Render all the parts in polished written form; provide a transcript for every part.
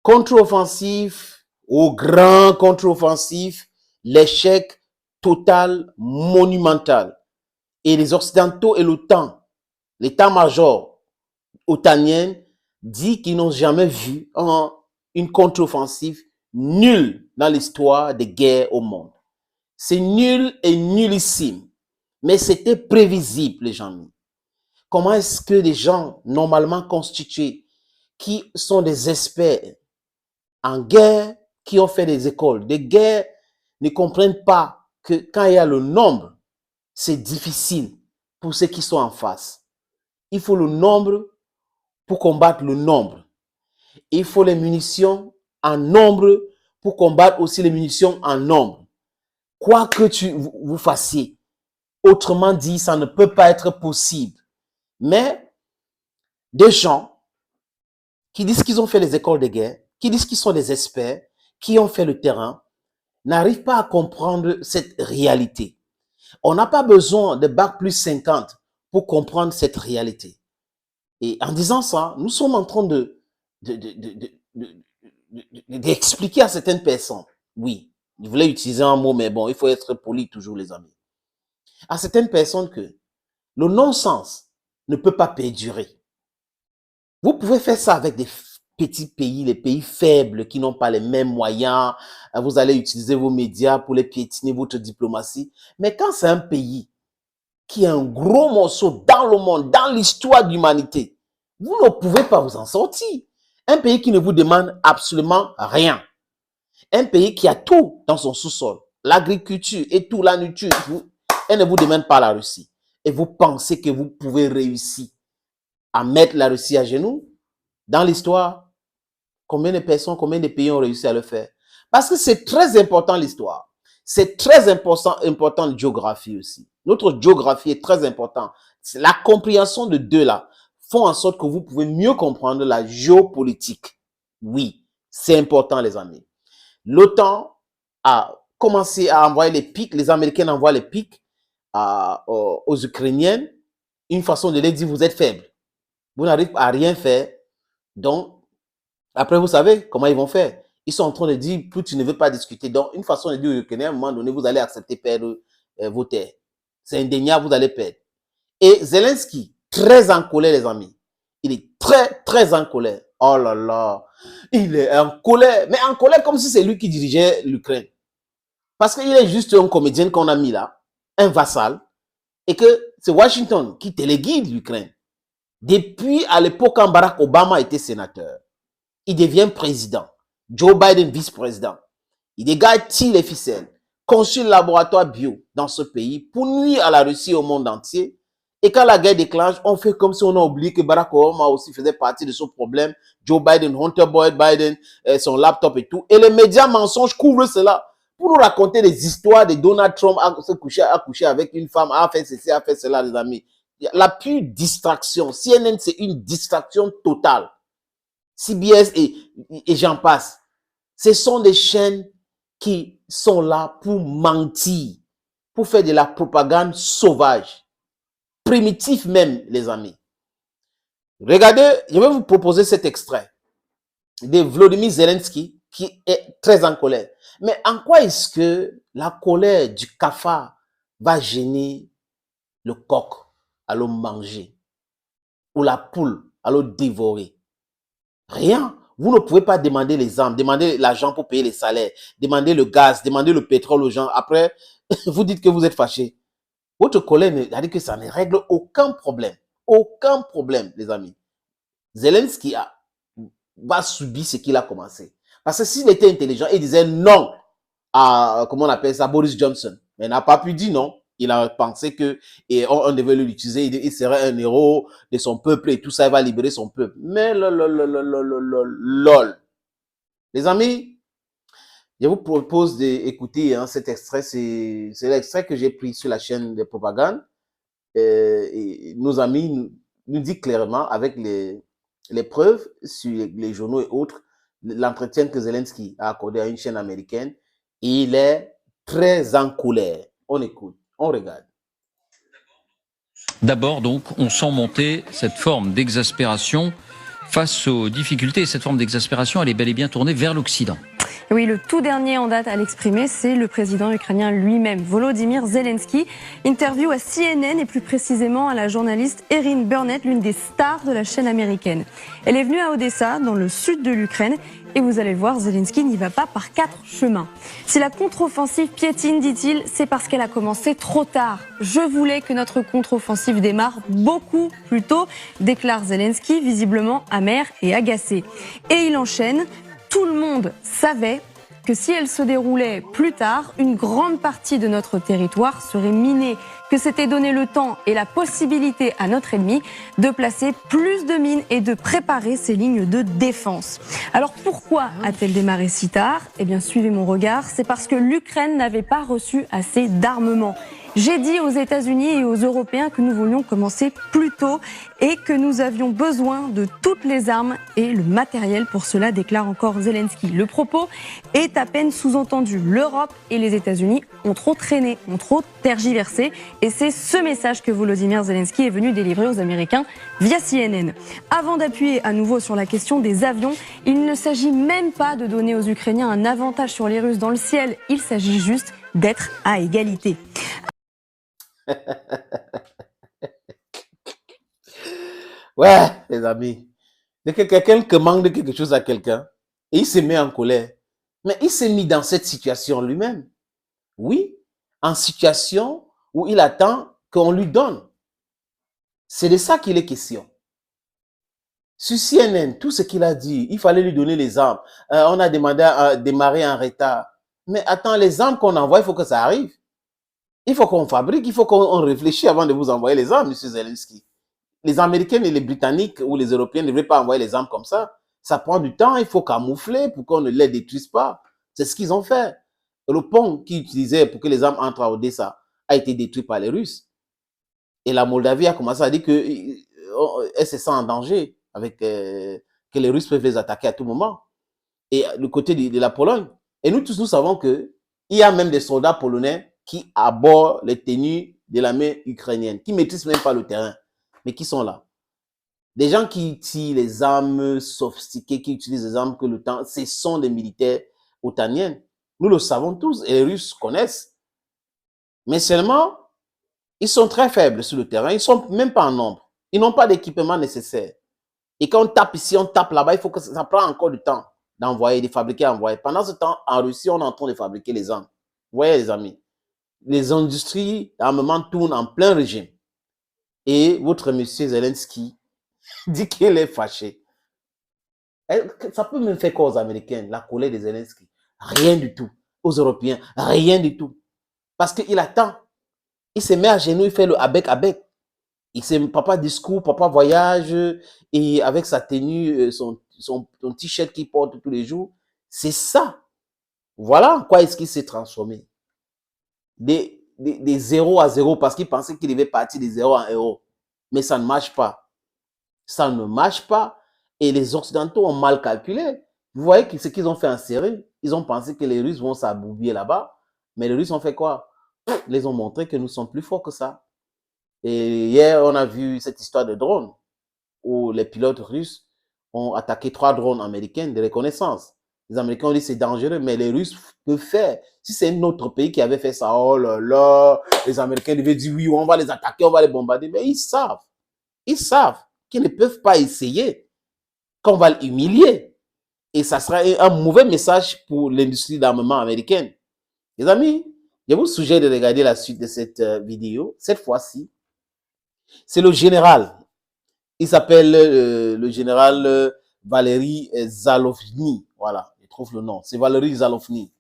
Contre-offensif, au grand contre-offensif, l'échec total, monumental. Et les Occidentaux et l'OTAN, l'état-major otanien, dit qu'ils n'ont jamais vu une contre-offensive nulle dans l'histoire des guerres au monde. C'est nul et nullissime. Mais c'était prévisible, les gens. Comment est-ce que des gens normalement constitués, qui sont des experts en guerre, qui ont fait des écoles de guerre, ne comprennent pas que quand il y a le nombre, c'est difficile pour ceux qui sont en face. Il faut le nombre pour combattre le nombre. Il faut les munitions en nombre pour combattre aussi les munitions en nombre. Quoi que vous fassiez, autrement dit, ça ne peut pas être possible. Mais des gens qui disent qu'ils ont fait les écoles de guerre, qui disent qu'ils sont des experts, qui ont fait le terrain, n'arrivent pas à comprendre cette réalité. On n'a pas besoin de bac plus 50 pour comprendre cette réalité. Et en disant ça, nous sommes en train d'expliquer à certaines personnes, oui, je voulais utiliser un mot, mais bon, il faut être poli toujours, les amis. À certaines personnes que le non-sens ne peut pas perdurer. Vous pouvez faire ça avec des petits pays, les pays faibles qui n'ont pas les mêmes moyens. Vous allez utiliser vos médias pour les piétiner, votre diplomatie. Mais quand c'est un pays qui est un gros morceau dans le monde, dans l'histoire de l'humanité, vous ne pouvez pas vous en sortir. Un pays qui ne vous demande absolument rien. Un pays qui a tout dans son sous-sol, l'agriculture et tout, la nourriture, elle ne vous demande pas la Russie. Et vous pensez que vous pouvez réussir à mettre la Russie à genoux? Dans l'histoire, combien de personnes, combien de pays ont réussi à le faire? Parce que c'est très important l'histoire. C'est très important la géographie aussi. Notre géographie est très importante. La compréhension de deux là font en sorte que vous pouvez mieux comprendre la géopolitique. Oui, c'est important, les amis. L'OTAN a commencé à envoyer les pics, les Américains envoient les pics aux Ukrainiens, une façon de leur dire vous êtes faibles. Vous n'arrivez à rien faire. Donc, après, vous savez comment ils vont faire. Ils sont en train de dire, plus tu ne veux pas discuter. Donc, une façon de dire aux Ukrainiens, à un moment donné, vous allez accepter perdre vos terres. C'est indéniable, vous allez perdre. Et Zelensky, très en colère, les amis. Il est très, très en colère. Oh là là. Il est en colère. Mais en colère comme si c'est lui qui dirigeait l'Ukraine. Parce qu'il est juste un comédien qu'on a mis là, un vassal, et que c'est Washington qui téléguide l'Ukraine. Depuis à l'époque quand Barack Obama était sénateur, il devient président. Joe Biden vice-président. Il dégage les ficelles, construit le laboratoire bio dans ce pays pour nuire à la Russie et au monde entier. Et quand la guerre déclenche, on fait comme si on a oublié que Barack Obama aussi faisait partie de ce problème. Joe Biden, Hunter Biden, son laptop et tout. Et les médias mensonges couvrent cela pour nous raconter des histoires de Donald Trump à coucher avec une femme, a fait ceci, a fait cela, les amis. La pure distraction. CNN, c'est une distraction totale. CBS et j'en passe. Ce sont des chaînes qui sont là pour mentir, pour faire de la propagande sauvage, primitive même, les amis. Regardez, je vais vous proposer cet extrait de Volodymyr Zelensky qui est très en colère. Mais en quoi est-ce que la colère du cafard va gêner le coq à le manger ou la poule à le dévorer? Rien. Vous ne pouvez pas demander les armes, demander l'argent pour payer les salaires, demander le gaz, demander le pétrole aux gens. Après, vous dites que vous êtes fâché. Votre colère a dit que ça ne règle aucun problème. Aucun problème, les amis. Zelensky va subir ce qu'il a commencé. Parce que s'il était intelligent, il disait non à, comment on appelle ça, Boris Johnson. Mais il n'a pas pu dire non. Il a pensé que on devait l'utiliser, il serait un héros de son peuple et tout ça, il va libérer son peuple. Mais lol. Les amis, je vous propose d'écouter cet extrait. C'est l'extrait que j'ai pris sur la chaîne de propagande. Et nos amis nous disent clairement, avec les preuves sur les journaux et autres, l'entretien que Zelensky a accordé à une chaîne américaine. Il est très en colère. On écoute. On regarde. D'abord, donc, on sent monter cette forme d'exaspération Face aux difficultés, cette forme d'exaspération, elle est bel et bien tournée vers l'Occident. Oui, le tout dernier en date à l'exprimer, c'est le président ukrainien lui-même, Volodymyr Zelensky. Interview à CNN et plus précisément à la journaliste Erin Burnett, l'une des stars de la chaîne américaine. Elle est venue à Odessa, dans le sud de l'Ukraine, et vous allez le voir, Zelensky n'y va pas par 4 chemins. Si la contre-offensive piétine, dit-il, c'est parce qu'elle a commencé trop tard. Je voulais que notre contre-offensive démarre beaucoup plus tôt, déclare Zelensky, visiblement amer et agacé. Et il enchaîne. Tout le monde savait que si elle se déroulait plus tard, une grande partie de notre territoire serait minée, que c'était donner le temps et la possibilité à notre ennemi de placer plus de mines et de préparer ses lignes de défense. Alors pourquoi a-t-elle démarré si tard ? Eh bien, suivez mon regard, c'est parce que l'Ukraine n'avait pas reçu assez d'armement. J'ai dit aux États-Unis et aux Européens que nous voulions commencer plus tôt et que nous avions besoin de toutes les armes et le matériel pour cela, déclare encore Zelensky. Le propos est à peine sous-entendu. L'Europe et les États-Unis ont trop traîné, ont trop tergiversé et c'est ce message que Volodymyr Zelensky est venu délivrer aux Américains via CNN. Avant d'appuyer à nouveau sur la question des avions, il ne s'agit même pas de donner aux Ukrainiens un avantage sur les Russes dans le ciel, il s'agit juste d'être à égalité. Ouais, les amis. Dès que quelqu'un manque de quelque chose à quelqu'un, et il se met en colère. Mais il s'est mis dans cette situation lui-même. Oui, en situation où il attend qu'on lui donne. C'est de ça qu'il est question. Sur CNN, tout ce qu'il a dit, il fallait lui donner les armes. On a demandé à démarrer en retard. Mais attends, les armes qu'on envoie, il faut que ça arrive. Il faut qu'on fabrique, il faut qu'on réfléchisse avant de vous envoyer les armes, M. Zelensky. Les Américains et les Britanniques ou les Européens ne devraient pas envoyer les armes comme ça. Ça prend du temps, il faut camoufler pour qu'on ne les détruise pas. C'est ce qu'ils ont fait. Le pont qu'ils utilisaient pour que les armes entrent à Odessa a été détruit par les Russes. Et la Moldavie a commencé à dire qu'elle se sent en danger, avec, que les Russes peuvent les attaquer à tout moment. Et le côté de la Pologne. Et nous tous, nous savons qu'il y a même des soldats polonais qui abordent les tenues de l'armée ukrainienne, qui ne maîtrisent même pas le terrain, mais qui sont là. Des gens qui tirent les armes sophistiquées, qui utilisent les armes que le temps, ce sont des militaires otaniens. Nous le savons tous et les Russes connaissent. Mais seulement, ils sont très faibles sur le terrain, ils ne sont même pas en nombre. Ils n'ont pas d'équipement nécessaire. Et quand on tape ici, on tape là-bas, il faut que ça prend encore du temps d'envoyer, de fabriquer, envoyer. Pendant ce temps, en Russie, on est en train de fabriquer les armes. Vous voyez, les amis, les industries d'armement tournent en plein régime. Et votre monsieur Zelensky dit qu'il est fâché. Ça peut même faire quoi aux Américains, la colère de Zelensky? Rien du tout. Aux Européens, rien du tout. Parce qu'il attend. Il se met à genoux, il fait le avec. Il se papa discours, papa voyage, et avec sa tenue, son t-shirt qu'il porte tous les jours. C'est ça. Voilà en quoi est-ce qu'il s'est transformé. Des 0 à 0 parce qu'il pensait qu'il devait partir de 0 à 1. Mais ça ne marche pas. Ça ne marche pas. Et les Occidentaux ont mal calculé. Vous voyez ce qu'ils ont fait en série. Ils ont pensé que les Russes vont s'aboubiller là-bas. Mais les Russes ont fait quoi? Ils les ont montré que nous sommes plus forts que ça. Et hier, on a vu cette histoire de drone où les pilotes russes ont attaqué 3 drones américains de reconnaissance. Les Américains ont dit c'est dangereux, mais les Russes peuvent faire. Si c'est un autre pays qui avait fait ça, oh là là, les Américains devaient dire oui, on va les attaquer, on va les bombarder. Mais ils savent qu'ils ne peuvent pas essayer, qu'on va l'humilier. Et ça sera un mauvais message pour l'industrie d'armement américaine. Les amis, je vous suggère de regarder la suite de cette vidéo. Cette fois-ci, c'est le général. Il s'appelle le général Valery Zalofny. Voilà, je trouve le nom. C'est Valery Zalofny.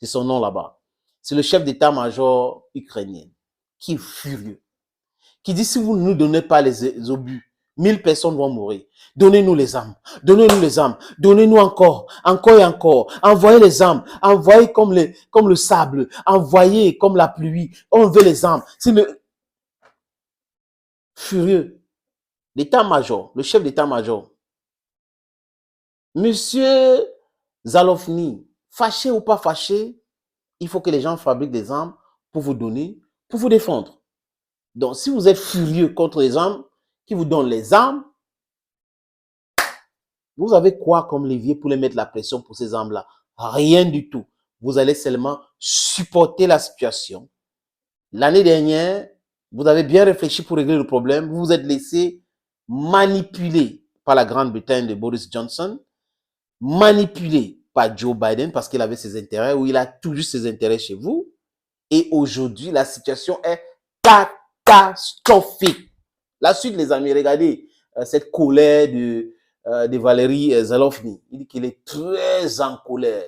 C'est son nom là-bas. C'est le chef d'état-major ukrainien qui est furieux. Qui dit si vous ne nous donnez pas les obus, 1000 personnes vont mourir. Donnez-nous les armes. Donnez-nous les armes. Donnez-nous encore et encore. Envoyez les armes. Envoyez comme le sable. Envoyez comme la pluie. On veut les armes. C'est le furieux. L'état-major, le chef d'état-major. Monsieur Zalofny, fâché ou pas fâché, il faut que les gens fabriquent des armes pour vous donner, pour vous défendre. Donc, si vous êtes furieux contre les armes, qui vous donnent les armes, Vous avez quoi comme levier pour les mettre la pression pour ces armes-là? Rien du tout. Vous allez seulement supporter la situation. L'année dernière, vous avez bien réfléchi pour régler le problème. Vous vous êtes laissé manipuler par la Grande-Bretagne de Boris Johnson, manipulé par Joe Biden parce qu'il avait ses intérêts ou il a toujours ses intérêts chez vous. Et aujourd'hui, la situation est catastrophique. La suite, les amis, regardez cette colère de Valérie Zelensky. Il dit qu'il est très en colère.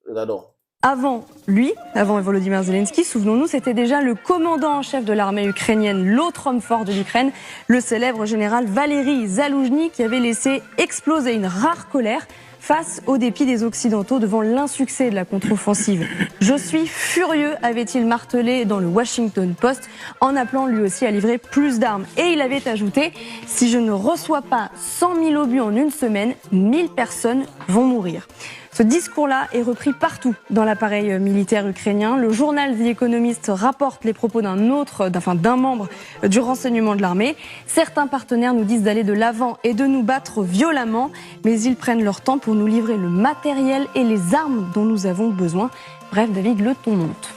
Regardons. Avant lui, avant Volodymyr Zelensky, souvenons-nous, c'était déjà le commandant en chef de l'armée ukrainienne, l'autre homme fort de l'Ukraine, le célèbre général Valéry Zaloujny, qui avait laissé exploser une rare colère face au dépit des Occidentaux devant l'insuccès de la contre-offensive. « Je suis furieux », avait-il martelé dans le Washington Post, en appelant lui aussi à livrer plus d'armes. Et il avait ajouté « Si je ne reçois pas 100 000 obus en une semaine, 1000 personnes vont mourir ». Ce discours-là est repris partout dans l'appareil militaire ukrainien. Le journal The Economist rapporte les propos d'un membre du renseignement de l'armée. Certains partenaires nous disent d'aller de l'avant et de nous battre violemment, mais ils prennent leur temps pour nous livrer le matériel et les armes dont nous avons besoin. Bref, David, le ton monte.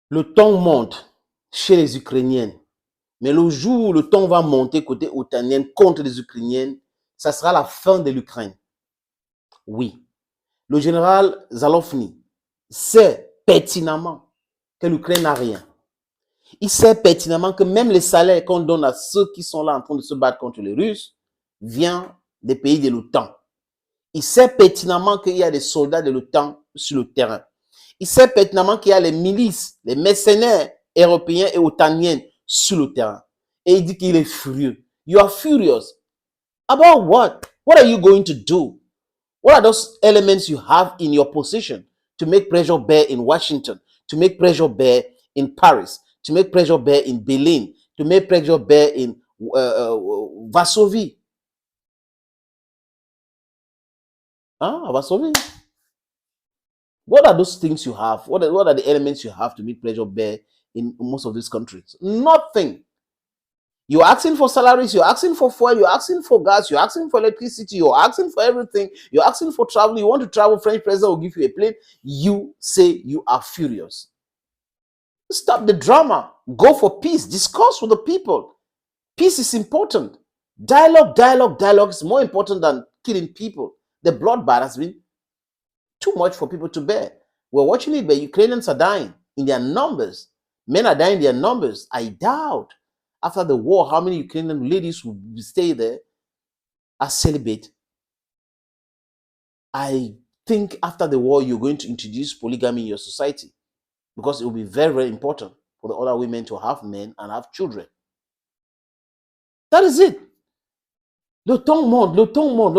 Le ton monte chez les Ukrainiennes. Mais le jour où le ton va monter côté otanien contre les Ukrainiennes, ça sera la fin de l'Ukraine. Oui, le général Zalofny sait pertinemment que l'Ukraine n'a rien. Il sait pertinemment que même les salaires qu'on donne à ceux qui sont là en train de se battre contre les Russes viennent des pays de l'OTAN. Il sait pertinemment qu'il y a des soldats de l'OTAN sur le terrain. Il sait pertinemment qu'il y a les milices, les mercenaires européens et otaniens sur le terrain. Et il dit qu'il est furieux. You are furious. About what? What are you going to do? What are those elements you have in your possession to make pressure bear in Washington, to make pressure bear in Paris, to make pressure bear in Berlin, to make pressure bear in Varsovie? Varsovie. What are those things you have? What are the elements you have to make pressure bear in most of these countries? Nothing. You're asking for salaries, you're asking for fuel, you're asking for gas, you're asking for electricity, you're asking for everything, you're asking for travel, you want to travel, French president will give you a plane. You say you are furious. Stop the drama. Go for peace. Discuss with the people. Peace is important. Dialogue is more important than killing people. The bloodbath has been too much for people to bear. We're watching it, but Ukrainians are dying in their numbers. Men are dying in their numbers. I doubt after the war, how many Ukrainian ladies will stay there as celibate? I think after the war, you're going to introduce polygamy in your society because it will be very, very important for the other women to have men and have children. That is it. Le temps monte, le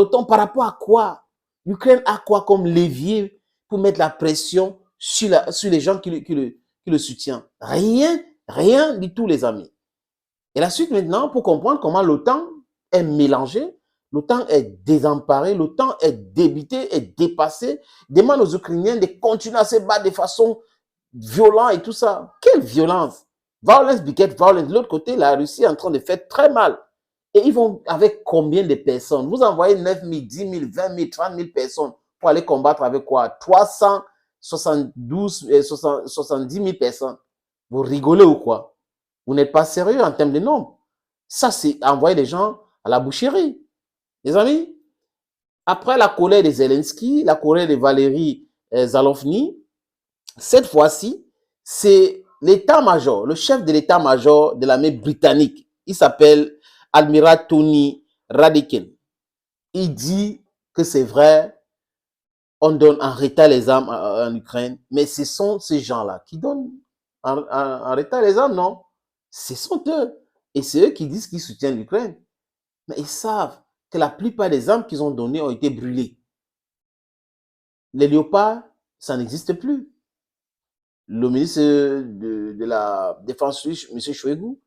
temps par rapport à quoi? L'Ukraine a quoi comme levier pour mettre la pression sur les gens qui le soutiennent? Rien du tout, les amis. Et la suite maintenant, pour comprendre comment l'OTAN est mélangé, l'OTAN est désemparé, l'OTAN est débité, est dépassé, demande aux Ukrainiens de continuer à se battre de façon violente et tout ça. Quelle violence! Violence beget violence. De l'autre côté, la Russie est en train de faire très mal. Et ils vont avec combien de personnes? Vous envoyez 9 000, 10 000, 20 000, 30 000 personnes pour aller combattre avec quoi? 70 000 personnes. Vous rigolez ou quoi? Vous n'êtes pas sérieux en termes de nombre. Ça, c'est envoyer les gens à la boucherie. Les amis, après la colère de Zelensky, la colère de Valéry Zalofny, cette fois-ci, c'est l'état-major, le chef de l'état-major de l'armée britannique. Il s'appelle Admiral Tony Radakin. Il dit que c'est vrai, on donne en retard les armes en Ukraine, mais ce sont ces gens-là qui donnent en retard les armes, non? Ce sont eux. Et c'est eux qui disent qu'ils soutiennent l'Ukraine. Mais ils savent que la plupart des armes qu'ils ont données ont été brûlées. Les léopards, ça n'existe plus. Le ministre de la Défense russe, M. Shoigu,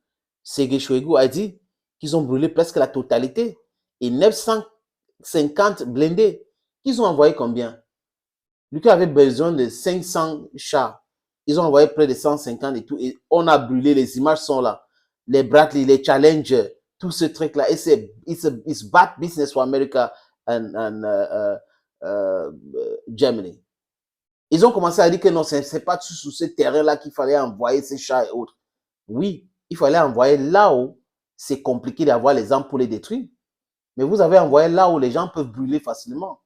Sergei Shoigu, a dit qu'ils ont brûlé presque la totalité. Et 950 blindés. Ils ont envoyé combien? L'Ukraine avait besoin de 500 chars. Ils ont envoyé près de 150 et tout. Et on a brûlé, les images sont là. Les Bradley, les Challenger, tout ce truc-là. It's bad business for America and Germany. Ils ont commencé à dire que non, c'est pas sur ce terrain-là qu'il fallait envoyer ces chars et autres. Oui, il fallait envoyer là où c'est compliqué d'avoir les armes pour les détruire. Mais vous avez envoyé là où les gens peuvent brûler facilement.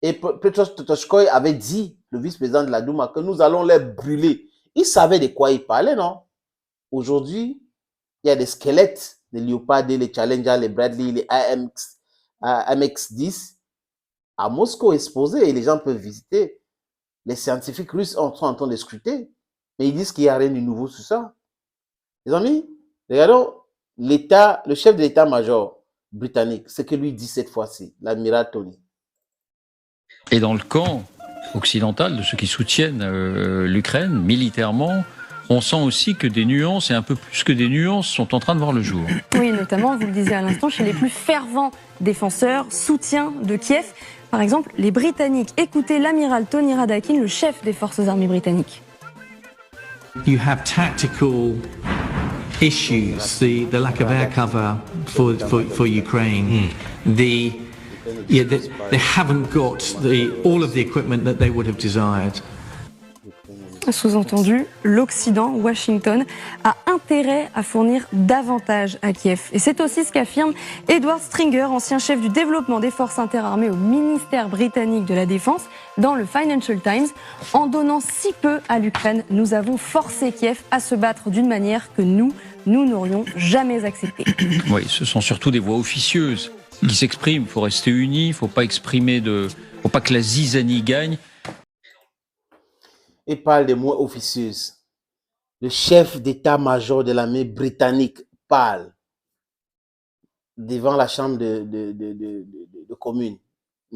Et Petros Totoshkoy avait dit, le vice-président de la Douma, que nous allons les brûler. Il savait de quoi il parlait, non? Aujourd'hui, il y a des squelettes, les Leopard, les Challenger, les Bradley, les AMX-10 à Moscou exposés et les gens peuvent visiter. Les scientifiques russes sont en train de scruter, mais ils disent qu'il n'y a rien de nouveau sur ça. Les amis, regardons le chef de l'état-major britannique, ce que lui dit cette fois-ci, l'amiral Tony. Et dans le camp occidental, de ceux qui soutiennent l'Ukraine militairement, on sent aussi que des nuances, et un peu plus que des nuances, sont en train de voir le jour. Oui, notamment, vous le disiez à l'instant, chez les plus fervents défenseurs, soutiens de Kiev. Par exemple, les Britanniques. Écoutez l'amiral Tony Radakin, le chef des forces armées britanniques. You have tactical issues, the lack of air cover for Ukraine, they haven't got all of the equipment that they would have desired. Sous-entendu, l'Occident, Washington, a intérêt à fournir davantage à Kiev. Et c'est aussi ce qu'affirme Edward Stringer, ancien chef du développement des forces interarmées au ministère britannique de la Défense, dans le Financial Times. En donnant si peu à l'Ukraine, nous avons forcé Kiev à se battre d'une manière que nous n'aurions jamais acceptée. Oui, ce sont surtout des voix officieuses qui s'expriment. Il faut rester unis, il ne faut pas faut pas que la zizanie gagne. Il parle des mots officieuses. Le chef d'état-major de l'armée britannique parle devant la chambre de commune,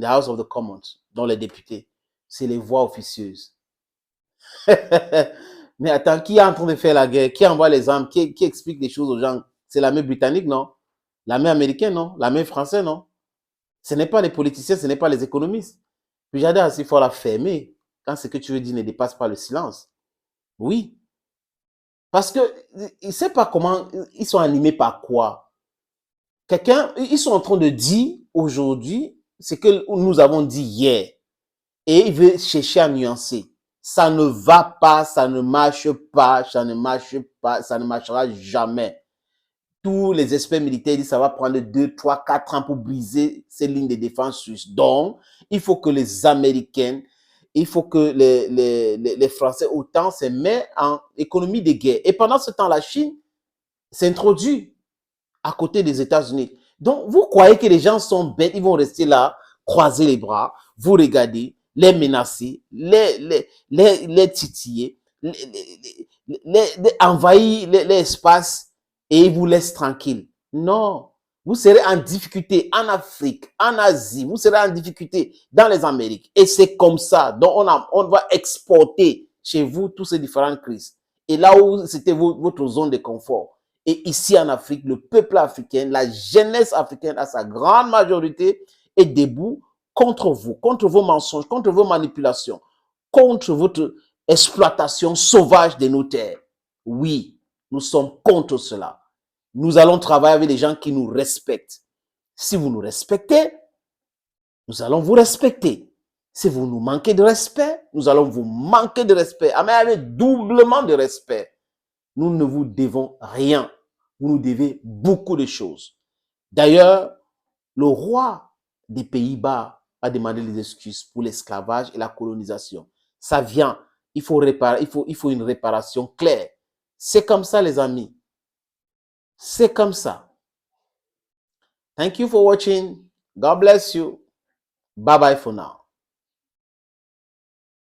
the House of the Commons, dont les députés. C'est les voix officieuses. Mais attends, qui est en train de faire la guerre? Qui envoie les armes? Qui explique des choses aux gens? C'est l'armée britannique, non? L'armée américaine, non? L'armée française, non? Ce n'est pas les politiciens, ce n'est pas les économistes. Puis j'adore assez fort la fermer quand ce que tu veux dire ne dépasse pas le silence. Oui. Parce que ils ne savent pas comment, ils sont animés par quoi. Ils sont en train de dire aujourd'hui ce que nous avons dit hier. Et ils veulent chercher à nuancer. Ça ne va pas, ça ne marche pas, ça ne marche pas, ça ne marchera jamais. Tous les experts militaires disent que ça va prendre 2, 3, 4 ans pour briser ces lignes de défense russes. Donc, il faut que les Américains, il faut que les Français autant se mettent en économie de guerre. Et pendant ce temps, la Chine s'introduit à côté des États-Unis. Donc, vous croyez que les gens sont bêtes, ils vont rester là, croiser les bras, vous regarder, les menacer, les titiller, envahir l'espace et ils vous laissent tranquille. Non. Vous serez en difficulté en Afrique, en Asie, vous serez en difficulté dans les Amériques. Et c'est comme ça. Donc, on va exporter chez vous toutes ces différentes crises. Et là où c'était votre zone de confort. Et ici en Afrique, le peuple africain, la jeunesse africaine, à sa grande majorité, est debout contre vous, contre vos mensonges, contre vos manipulations, contre votre exploitation sauvage de nos terres. Oui, nous sommes contre cela. Nous allons travailler avec des gens qui nous respectent. Si vous nous respectez, nous allons vous respecter. Si vous nous manquez de respect, nous allons vous manquer de respect. Mais avec doublement de respect. Nous ne vous devons rien. Vous nous devez beaucoup de choses. D'ailleurs, le roi des Pays-Bas a demandé des excuses pour l'esclavage et la colonisation. Ça vient. Il faut une réparation claire. C'est comme ça, les amis. C'est comme ça. Thank you for watching. God bless you. Bye bye for now.